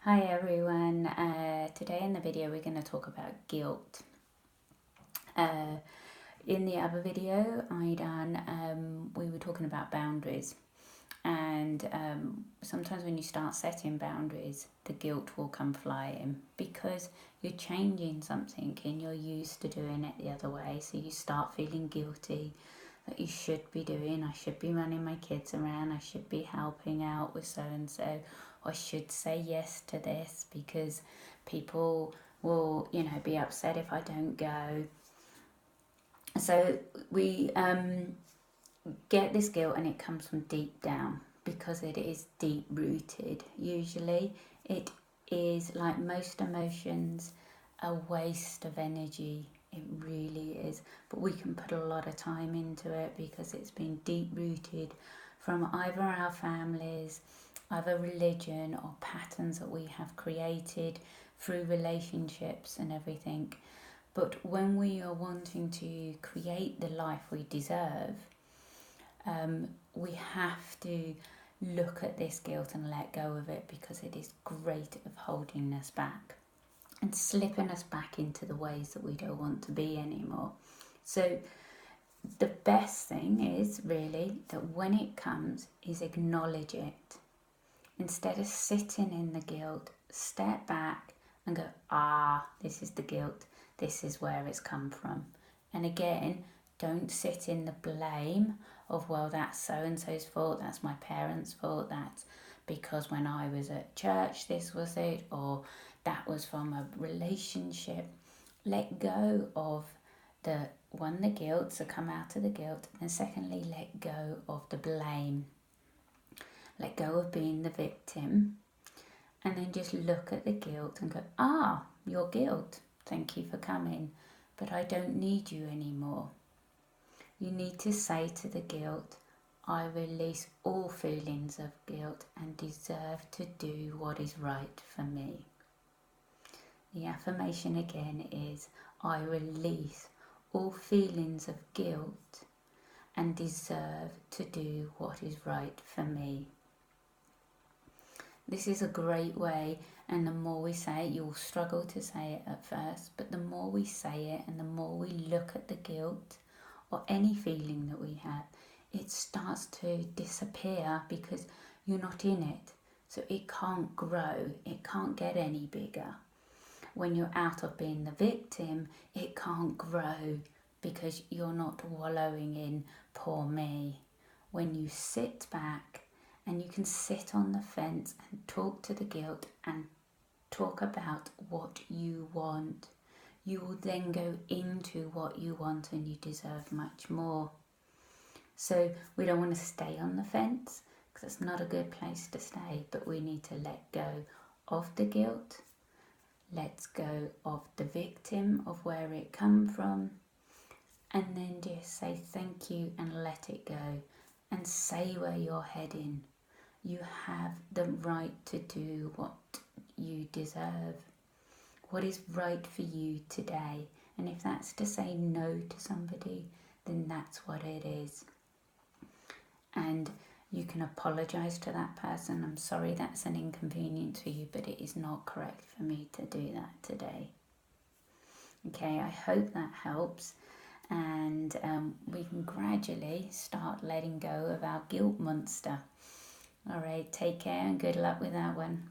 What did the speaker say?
Hi everyone, today in the video we're going to talk about guilt. In the other video we were talking about boundaries, and sometimes when you start setting boundaries the guilt will come flying because you're changing something and you're used to doing it the other way, so you start feeling guilty that you should be doing. I should be running my kids around, I should be helping out with so and so, I should say yes to this because people will, be upset if I don't go. So we get this guilt, and it comes from deep down because it is deep rooted. Usually it is, like most emotions, a waste of energy. It really is, but we can put a lot of time into it because it's been deep rooted from either our families, either religion, or patterns that we have created through relationships and everything. But when we are wanting to create the life we deserve, we have to look at this guilt and let go of it, because it is great of holding us back and slipping us back into the ways that we don't want to be anymore. So the best thing is really that when it comes is acknowledge it. Instead of sitting in the guilt, step back and go, this is the guilt, this is where it's come from. And again, don't sit in the blame of, well, that's so-and-so's fault, that's my parents' fault, that's because when I was at church this was it, or that was from a relationship. Let go of the guilt, so come out of the guilt, and secondly, let go of the blame. Let go of being the victim, and then just look at the guilt and go, your guilt, thank you for coming, but I don't need you anymore. You need to say to the guilt, I release all feelings of guilt and deserve to do what is right for me. The affirmation again is, I release all feelings of guilt and deserve to do what is right for me. This is a great way, and the more we say it, you'll struggle to say it at first, but the more we say it and the more we look at the guilt or any feeling that we have, it starts to disappear because you're not in it. So it can't grow, it can't get any bigger. When you're out of being the victim, it can't grow because you're not wallowing in poor me. When you sit back and you can sit on the fence and talk to the guilt and talk about what you want, you will then go into what you want, and you deserve much more. So we don't want to stay on the fence because it's not a good place to stay, but we need to let go of the guilt, let go of the victim, of where it come from, and then just say thank you and let it go, and say where you're heading. You have the right to do what you deserve, what is right for you today. And if that's to say no to somebody, then that's what it is. And you can apologise to that person. I'm sorry that's an inconvenience for you, but it is not correct for me to do that today. Okay, I hope that helps. And we can gradually start letting go of our guilt monster. All right, take care and good luck with that one.